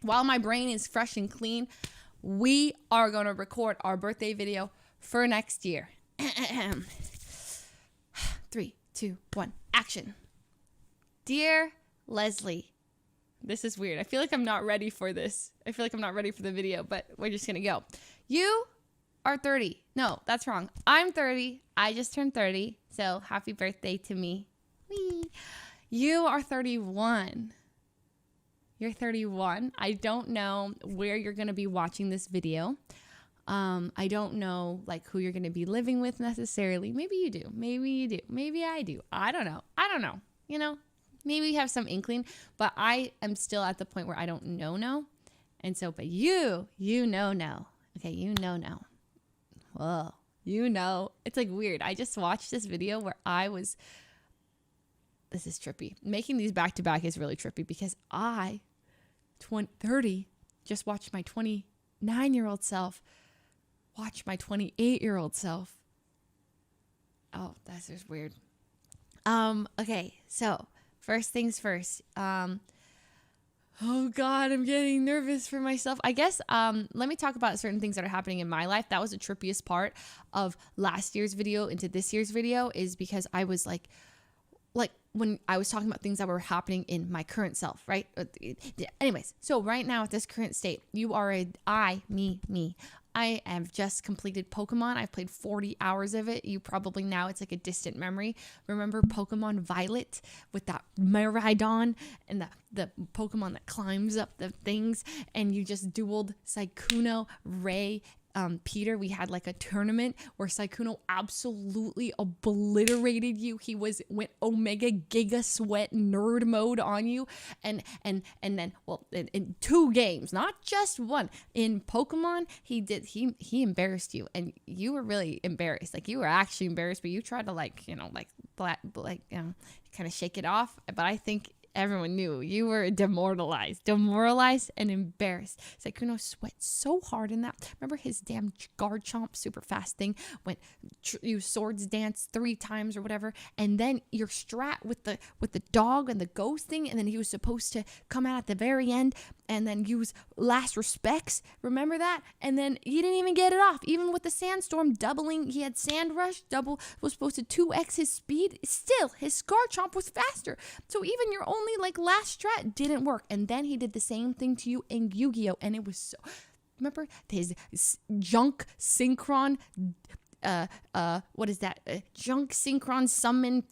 while my brain is fresh and clean, we are going to record our birthday video for next year. 3, 2, 1, action. Dear Leslie, this is weird. I feel like I'm not ready for this. I feel like I'm not ready for the video, but we're just going to go. You are 30. No, that's wrong. I'm 30. I just turned 30. So happy birthday to me. Whee. You are 31. You're 31. I don't know where you're going to be watching this video. I don't know like who you're going to be living with necessarily. Maybe you do. Maybe you do. Maybe I do. I don't know. You know, maybe you have some inkling, but I am still at the point where I don't know. And so, but you know. Okay, you know now. Whoa, you know. It's like weird. I just watched this video where this is trippy. Making these back to back is really trippy because 30, just watched my 29-year-old self watch my 28-year-old self. Oh, that's just weird. Okay, so first things first. Oh God, I'm getting nervous for myself. I guess let me talk about certain things that are happening in my life. That was the trippiest part of last year's video into this year's video, is because I was like when I was talking about things that were happening in my current self, right? Anyways, so right now at this current state, you are me. I have just completed Pokemon. I've played 40 hours of it. You probably now, it's like a distant memory. Remember Pokemon Violet with that Miraidon and the Pokemon that climbs up the things, and you just dueled Sykkuno, Ray, Peter. We had like a tournament where Sykkuno absolutely obliterated you. He went Omega Giga Sweat nerd mode on you, and then in 2 games, not just one. In Pokemon, he embarrassed you, and you were really embarrassed. Like you were actually embarrassed, but you tried to kind of shake it off. But I think everyone knew you were demoralized and embarrassed. Sykkuno sweat so hard in that. Remember his damn guard chomp super fast thing went you swords dance 3 times or whatever, and then your strat with the dog and the ghost thing, and then he was supposed to come out at the very end and then use last respects. Remember that? And then he didn't even get it off. Even with the sandstorm doubling, he had sand rush was supposed to 2x his speed. Still, his Garchomp was faster. So even your only last strat didn't work. And then he did the same thing to you in Yu-Gi-Oh! And it was so... Remember his junk synchron... what is that? Junk synchron summon,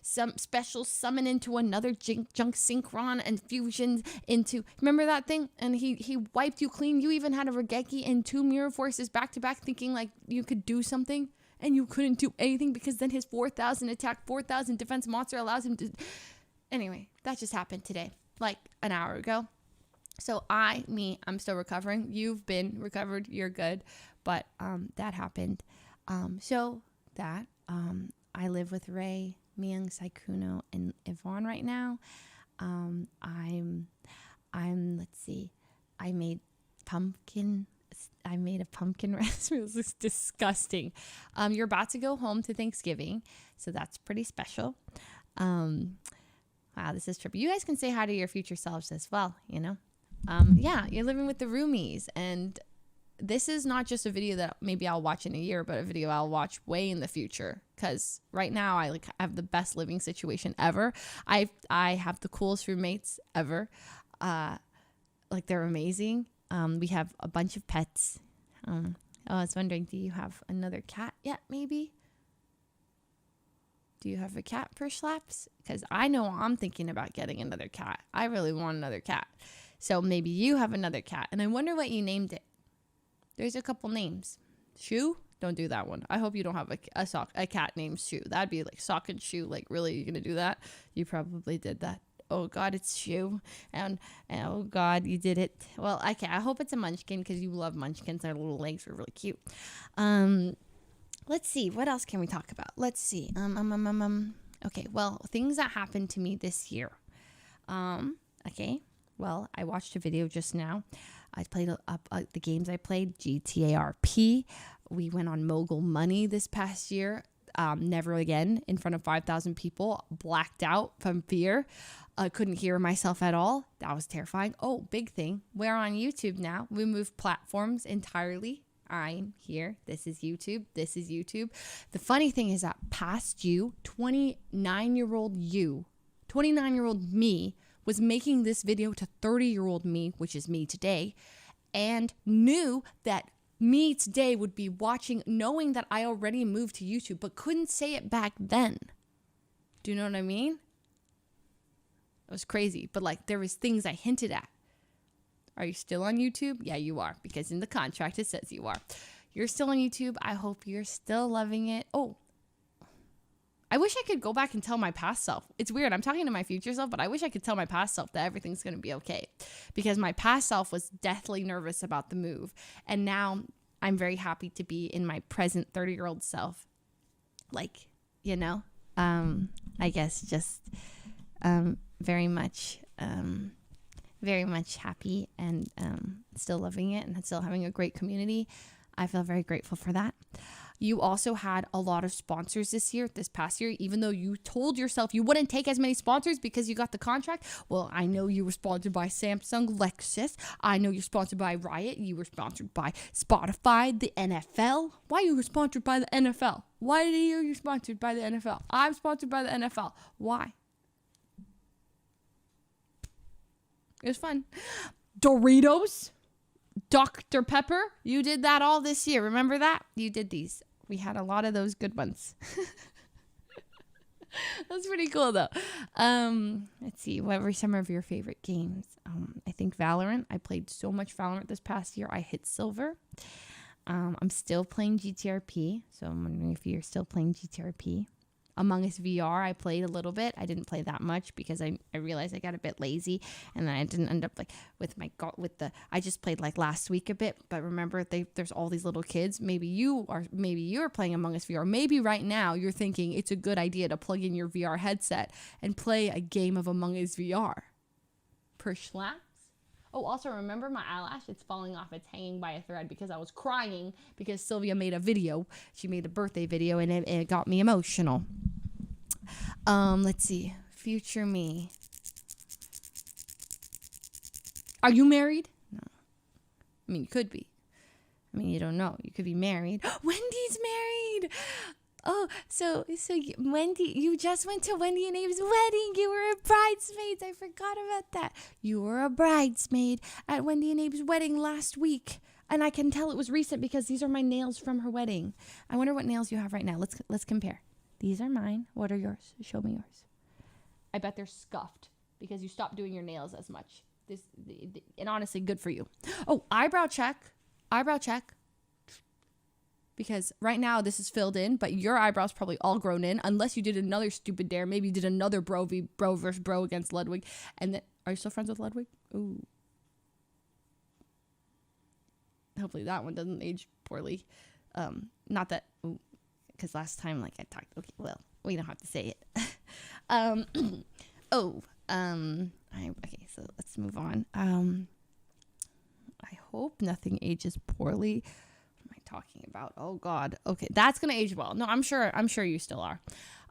some special summon into another junk synchron and fusion into. Remember that thing? And he wiped you clean. You even had a Regeki and 2 Mirror Forces back to back, thinking like you could do something, and you couldn't do anything because then his 4,000 attack, 4,000 defense monster allows him to. Anyway, that just happened today, like an hour ago. So I'm still recovering. You've been recovered. You're good, but that happened. I live with Ray, Miyoung, Sykkuno, and Yvonne right now. Let's see, I made a pumpkin recipe. This looks disgusting. You're about to go home to Thanksgiving, so that's pretty special. Wow, this is trippy. You guys can say hi to your future selves as well, you know? Yeah, you're living with the roomies, and this is not just a video that maybe I'll watch in a year, but a video I'll watch way in the future. Because right now I have the best living situation ever. I have the coolest roommates ever. They're amazing. We have a bunch of pets. I was wondering, do you have another cat yet? Maybe. Do you have a cat for Schlaps? Because I know I'm thinking about getting another cat. I really want another cat. So maybe you have another cat, and I wonder what you named it. There's a couple names. Shoe? Don't do that one. I hope you don't have a cat named Shoe. That'd be like Sock and Shoe. Like, really, you're going to do that? You probably did that. Oh, God, it's Shoe. And oh, God, you did it. Well, okay, I hope it's a Munchkin because you love Munchkins. Their little legs are really cute. Let's see. What else can we talk about? Let's see. Okay, well, things that happened to me this year. Okay, well, I watched a video just now. I played the games I played, GTARP. We went on Mogul Money this past year. never again in front of 5,000 people, blacked out from fear. Couldn't hear myself at all. That was terrifying. Oh, big thing. We're on YouTube now. We moved platforms entirely. I'm here. This is YouTube. This is YouTube. The funny thing is that past you, 29-year-old me, was making this video to 30-year-old me, which is me today, and knew that me today would be watching, knowing that I already moved to YouTube, but couldn't say it back then. Do you know what I mean? It was crazy, but like there was things I hinted at. Are you still on YouTube? Yeah, you are, because in the contract it says you are. You're still on YouTube. I hope you're still loving it. Oh, I wish I could go back and tell my past self. It's weird. I'm talking to my future self, but I wish I could tell my past self that everything's going to be okay, because my past self was deathly nervous about the move. And now I'm very happy to be in my present 30-year-old self. Like, you know, I guess just very much happy and still loving it and still having a great community. I feel very grateful for that. You also had a lot of sponsors this past year, even though you told yourself you wouldn't take as many sponsors because you got the contract. Well, I know you were sponsored by Samsung, Lexus. I know you're sponsored by Riot. You were sponsored by Spotify, the NFL. Why you were sponsored by the NFL? Why are you sponsored by the NFL? I'm sponsored by the NFL. Why? It was fun. Doritos, Dr. Pepper. You did that all this year. Remember that? You did these. We had a lot of those good ones. That's pretty cool, though. Let's see. What were some of your favorite games? I think Valorant. I played so much Valorant this past year. I hit silver. I'm still playing GTRP. So I'm wondering if you're still playing GTRP. Among Us VR, I played a little bit. I didn't play that much because I realized I got a bit lazy, and then I didn't end up like I just played like last week a bit. But remember, there's all these little kids. Maybe you're playing Among Us VR. Maybe right now you're thinking it's a good idea to plug in your VR headset and play a game of Among Us VR. Per schlaps. Oh, also remember my eyelash? It's falling off. It's hanging by a thread because I was crying because Sylvia made a video. She made a birthday video, and it got me emotional. Let's see. Future me. Are you married? No. I mean, you could be. I mean, you don't know. You could be married. Wendy's married! Oh, so Wendy, you just went to Wendy and Abe's wedding. You were a bridesmaid. I forgot about that. You were a bridesmaid at Wendy and Abe's wedding last week. And I can tell it was recent because these are my nails from her wedding. I wonder what nails you have right now. Let's compare. These are mine. What are yours? Show me yours. I bet they're scuffed because you stopped doing your nails as much. And honestly, good for you. Oh, eyebrow check. Because right now this is filled in, but your eyebrow's probably all grown in, unless you did another stupid dare. Maybe you did another bro versus bro against Ludwig. And then, are you still friends with Ludwig? Ooh. Hopefully that one doesn't age poorly. Not that, because last time, like I talked, okay, well, we don't have to say it. Okay, so let's move on. I hope nothing ages poorly. Talking about, oh god, okay, that's gonna age well. No, I'm sure you still are.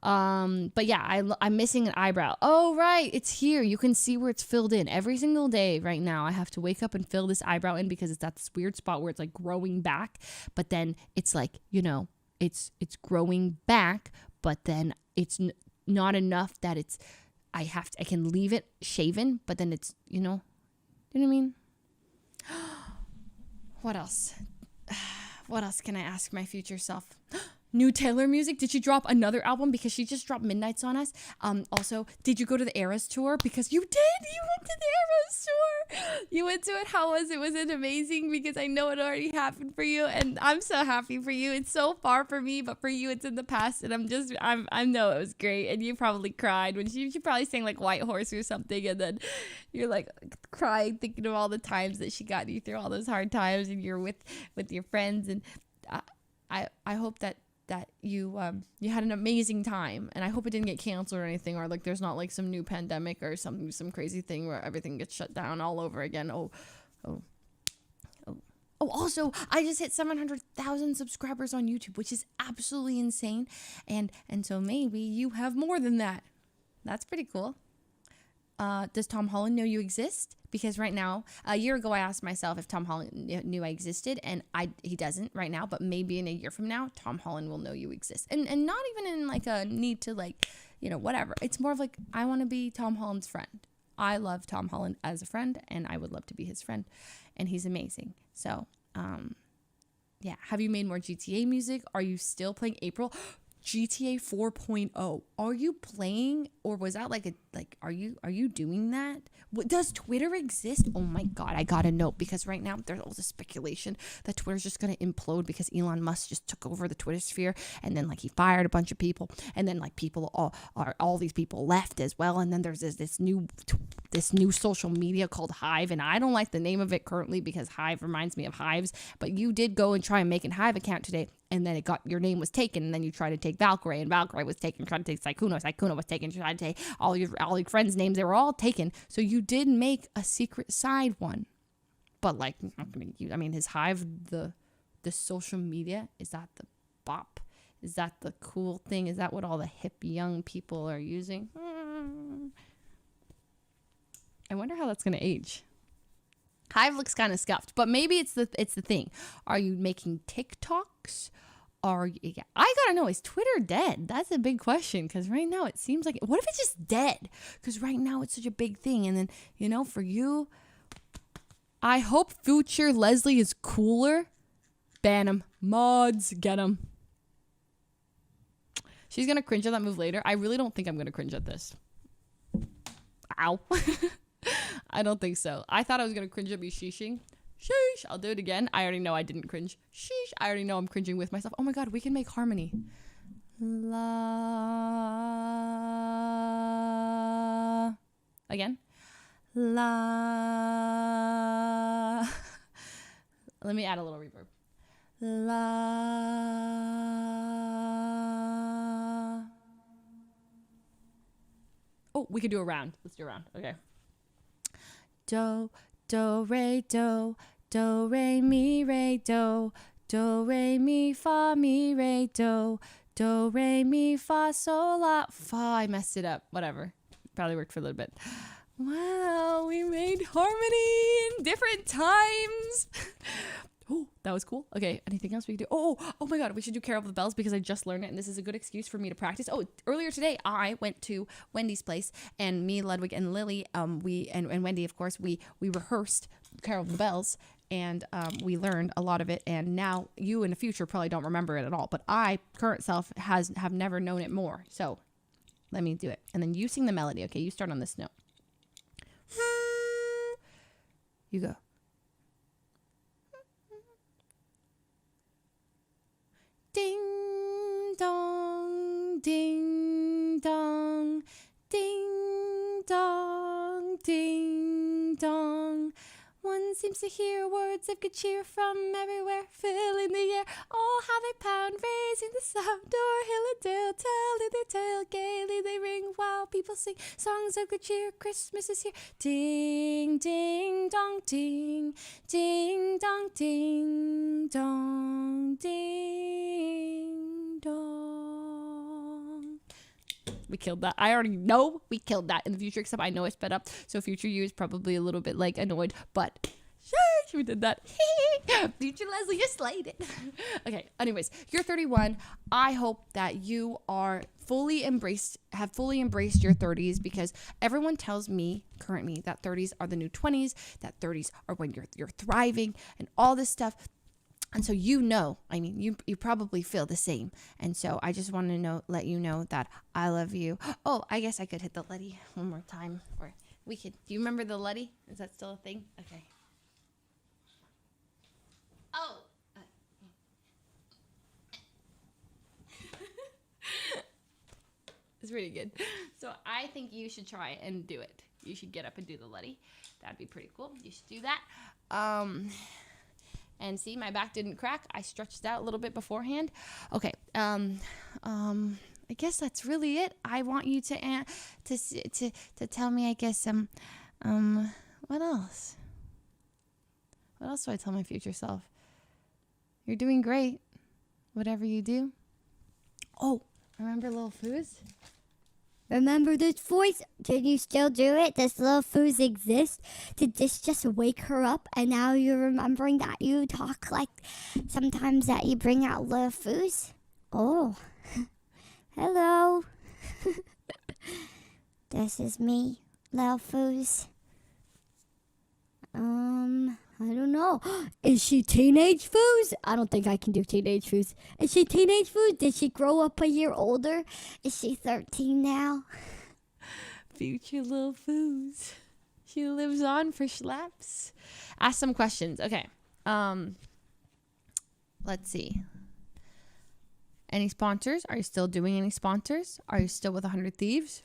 But yeah, I'm missing an eyebrow. Oh right, it's here. You can see where it's filled in every single day right now. I have to wake up and fill this eyebrow in because it's at this weird spot where it's like growing back, but then it's like, you know, it's growing back, but then it's not enough that I can leave it shaven, but then it's, you know what I mean? What else? What else can I ask my future self? New Taylor music? Did she drop another album? Because she just dropped Midnights on Us. Also, did you go to the Eras tour? Because you did. You went to the Eras tour. You went to it. How was it? Was it amazing? Because I know it already happened for you, and I'm so happy for you. It's so far for me, but for you, it's in the past, and I know it was great. And you probably cried when she probably sang like White Horse or something, and then you're like crying, thinking of all the times that she got you through all those hard times, and you're with your friends, and I hope that you had an amazing time, and I hope it didn't get canceled or anything, or like there's not like some new pandemic or some crazy thing where everything gets shut down all over again. Oh, Oh, also, I just hit 700,000 subscribers on YouTube, which is absolutely insane. And so maybe you have more than that. That's pretty cool. Does Tom Holland know you exist? Because right now, a year ago, I asked myself if Tom Holland knew I existed, and he doesn't right now. But maybe in a year from now, Tom Holland will know you exist, and not even in like a need to like, whatever. It's more of like, I want to be Tom Holland's friend. I love Tom Holland as a friend, and I would love to be his friend, and he's amazing. So, yeah. Have you made more GTA music? Are you still playing April? GTA 4.0. Are you playing, or was that are you doing that? Does Twitter exist? Oh my God, I gotta know, because right now there's all this speculation that Twitter's just gonna implode because Elon Musk just took over the Twitter sphere, and then like he fired a bunch of people, and then like all these people left as well, and then there's this new social media called Hive, and I don't like the name of it currently because Hive reminds me of hives, but you did go and try and make a Hive account today, and then your name was taken, and then you tried to take Valkyrie, and Valkyrie was taken, tried to take Sykkuno was taken, tried to take all your friends' names, they were all taken. So you did make a secret side one. But like, I'm not gonna use, his Hive, the social media, is that the bop? Is that the cool thing? Is that what all the hip young people are using? I wonder how that's gonna age. Hive looks kind of scuffed, but maybe it's the thing. Are you making TikToks? I gotta know, is Twitter dead? That's a big question, because right now it seems like, what if it's just dead? Because right now it's such a big thing, and then, for you, I hope future Leslie is cooler. Ban him. Mods, get him. She's gonna cringe at that move later. I really don't think I'm gonna cringe at this. Ow. I don't think so. I thought I was gonna cringe at me sheeshing. Sheesh. I'll do it again. I already know I didn't cringe. Sheesh. I already know I'm cringing with myself. Oh my God, we can make harmony. La. Again. La. Let me add a little reverb. La. Oh, we could do a round. Let's do a round. Okay. Do, re, do, re, mi, re, do, re, mi, fa, re, do, re, mi, fa, sol, la, fa. I messed it up. Whatever. Probably worked for a little bit. Wow, we made harmony in different times. Oh, that was cool. Okay, anything else we can do? Oh my God, we should do Carol of the Bells, because I just learned it, and this is a good excuse for me to practice. Oh, earlier today, I went to Wendy's place, and me, Ludwig, and Lily, and Wendy, of course, we rehearsed Carol of the Bells, and we learned a lot of it, and now you in the future probably don't remember it at all, but I, current self, have never known it more. So let me do it. And then you sing the melody, okay? You start on this note. You go. Ding dong, ding dong, ding dong, ding dong. One seems to hear words of good cheer from everywhere, filling the air. Oh, how they pound, raising the sound. O'er hill and dale, telling their tale, gaily they ring while people sing songs of good cheer. Christmas is here. Ding, ding, dong, ding, ding, dong, ding, dong, ding, dong. We killed that. I already know we killed that in the future, except I know I sped up. So future you is probably a little bit like annoyed, but shush, we did that. Future Leslie, you slayed it. Okay, anyways, you're 31. I hope that you have fully embraced your 30s, because everyone tells me, current me, that 30s are the new 20s, that 30s are when you're thriving and all this stuff. And so you probably feel the same. And so I just want to let you know that I love you. Oh, I guess I could hit the Letty one more time. Or we could. Do you remember the Letty? Is that still a thing? Okay. Oh. It's pretty good. So I think you should try and do it. You should get up and do the Letty. That'd be pretty cool. You should do that. And see, my back didn't crack. I stretched out a little bit beforehand. Okay. I guess that's really it. I want you to tell me, I guess, what else? What else do I tell my future self? You're doing great. Whatever you do. Oh, remember Little Foos? Remember this voice? Did you still do it? Does Little Foos exist? Did this just wake her up and now you're remembering that you talk like sometimes that you bring out Little Foos? Oh, hello. This is me, Little Foos. I don't know. Is she teenage Foos? I don't think I can do teenage Foos. Is she teenage Foos? Did she grow up a year older? Is she 13 now? Future Little Foos. She lives on for schleps. Ask some questions. Okay. Let's see. Any sponsors? Are you still doing any sponsors? Are you still with 100 Thieves?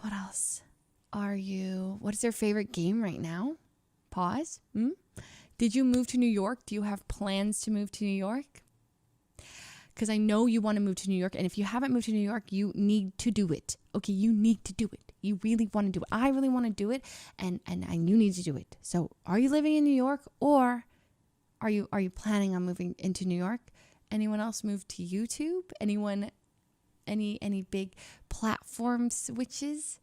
What else? What is your favorite game right now? Pause. Did you move to New York? Do you have plans to move to New York? Because I know you want to move to New York. And if you haven't moved to New York, you need to do it. Okay, you need to do it. You really want to do it. I really want to do it. And you need to do it. So are you living in New York, or are you planning on moving into New York? Anyone else move to YouTube? Anyone, any big platform switches?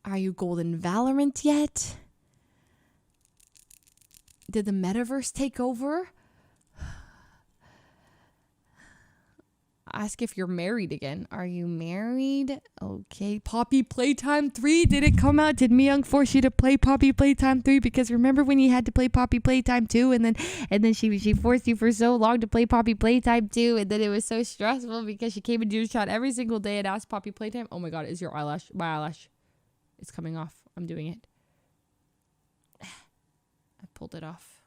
Are you golden Valorant yet? Did the metaverse take over? Ask if you're married again. Are you married? Okay. Poppy Playtime 3. Did it come out? Did Myung force you to play Poppy Playtime 3? Because remember when you had to play Poppy Playtime 2 and then she forced you for so long to play Poppy Playtime 2, and then it was so stressful because she came into your chat every single day and asked Poppy Playtime. Oh my god, is my eyelash? It's coming off. I'm doing it. I pulled it off.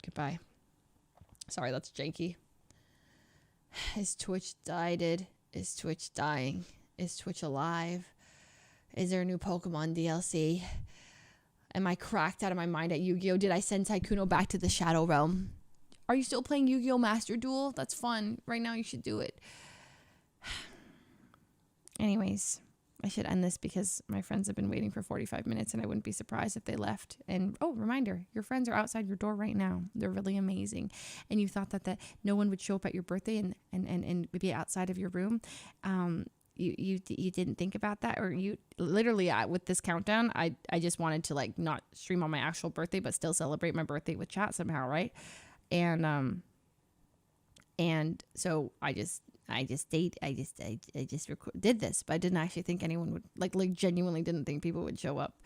Goodbye. Sorry, that's janky. Is Twitch died? Is Twitch dying? Is Twitch alive? Is there a new Pokemon DLC? Am I cracked out of my mind at Yu-Gi-Oh? Did I send Tykuno back to the Shadow Realm? Are you still playing Yu-Gi-Oh Master Duel? That's fun. Right now you should do it. Anyways, I should end this because my friends have been waiting for 45 minutes and I wouldn't be surprised if they left. And reminder, your friends are outside your door right now. They're really amazing. And you thought that no one would show up at your birthday and be outside of your room. You didn't think about that, or you literally with this countdown, I just wanted to like not stream on my actual birthday, but still celebrate my birthday with chat somehow. Right. And so I just did this, but I didn't actually think anyone would like genuinely didn't think people would show up.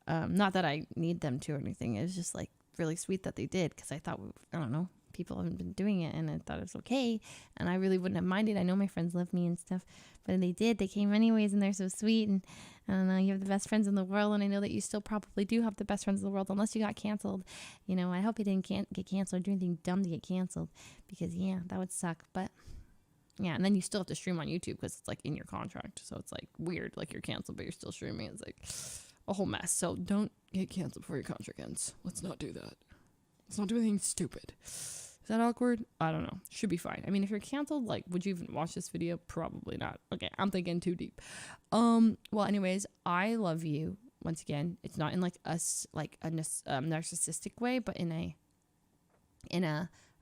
Not that I need them to or anything. It was just like really sweet that they did, because I thought, I don't know, people haven't been doing it, and I thought it was okay, and I really wouldn't have minded. I know my friends love me and stuff, but they did. They came anyways, and they're so sweet, and I don't know, you have the best friends in the world, and I know that you still probably do have the best friends in the world, unless you got canceled. You know, I hope you didn't get canceled or do anything dumb to get canceled, because yeah, that would suck. But yeah, and then you still have to stream on YouTube because it's like in your contract, so it's like weird, like you're canceled but you're still streaming. It's like a whole mess. So don't get canceled before your contract ends. Let's not do that. Let's not do anything stupid. Is that awkward? I don't know. Should be fine. I mean, if you're canceled, like, would you even watch this video? Probably not. Okay, I'm thinking too deep. Well, anyways, I love you. Once again, it's not in like a narcissistic way, but in a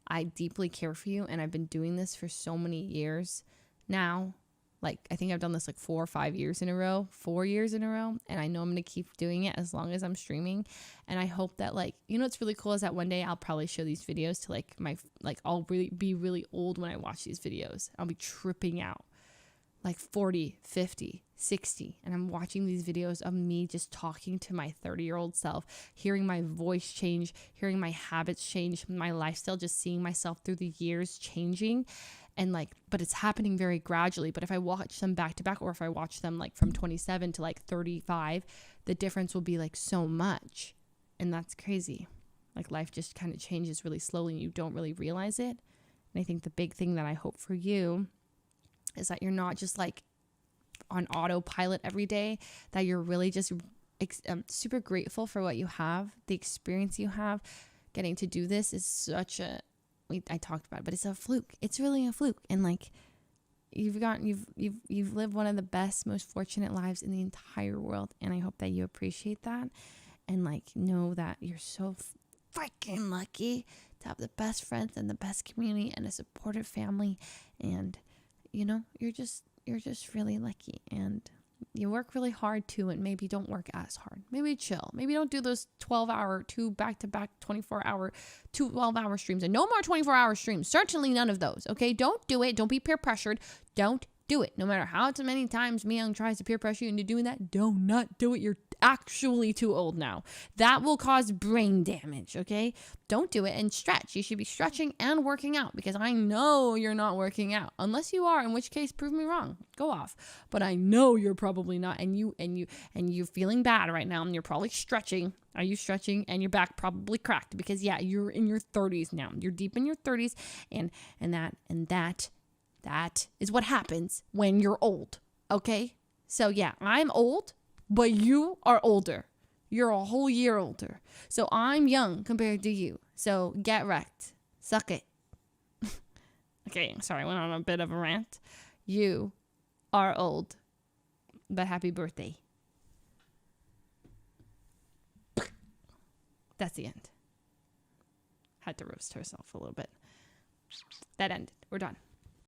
I deeply care for you, and I've been doing this for so many years now. Like, I think I've done this like 4 or 5 years in a row, 4 years in a row. And I know I'm going to keep doing it as long as I'm streaming. And I hope that, like, you know, what's really cool is that one day I'll probably show these videos to like I'll really be really old when I watch these videos. I'll be tripping out like 40, 50, 60. And I'm watching these videos of me just talking to my 30-year-old self, hearing my voice change, hearing my habits change, my lifestyle, just seeing myself through the years changing. And like, but it's happening very gradually. But if I watch them back to back, or if I watch them like from 27 to like 35, the difference will be like so much. And that's crazy. Like, life just kind of changes really slowly and you don't really realize it. And I think the big thing that I hope for you is that you're not just like on autopilot every day, that you're really just super grateful for what you have, the experience you have. Getting to do this is such a, I talked about it, but it's a fluke. It's really a fluke. And like, you've lived one of the best, most fortunate lives in the entire world, and I hope that you appreciate that, and like know that you're so freaking lucky to have the best friends and the best community and a supportive family, and you know, you're just really lucky, and you work really hard too, and maybe don't work as hard. Maybe chill. Maybe don't do those 12-hour, 2 back-to-back 24-hour, 2 12-hour streams, and no more 24-hour streams. Certainly none of those, okay? Don't do it. Don't be peer pressured. Don't do it. No matter how many times Myung tries to peer pressure you into doing that, do not do it. You're actually too old now. That will cause brain damage, okay? Don't do it, and stretch. You should be stretching and working out, because I know you're not working out. Unless you are, in which case prove me wrong. Go off. But I know you're probably not, and you're feeling bad right now, and you're probably stretching. Are you stretching? And your back probably cracked, because yeah, you're in your 30s now. You're deep in your 30s, and that is what happens when you're old, okay? So yeah, I'm old, but you are older. You're a whole year older. So I'm young compared to you. So get wrecked. Suck it. Okay, sorry, I went on a bit of a rant. You are old, but happy birthday. That's the end. Had to roast herself a little bit. That ended. We're done.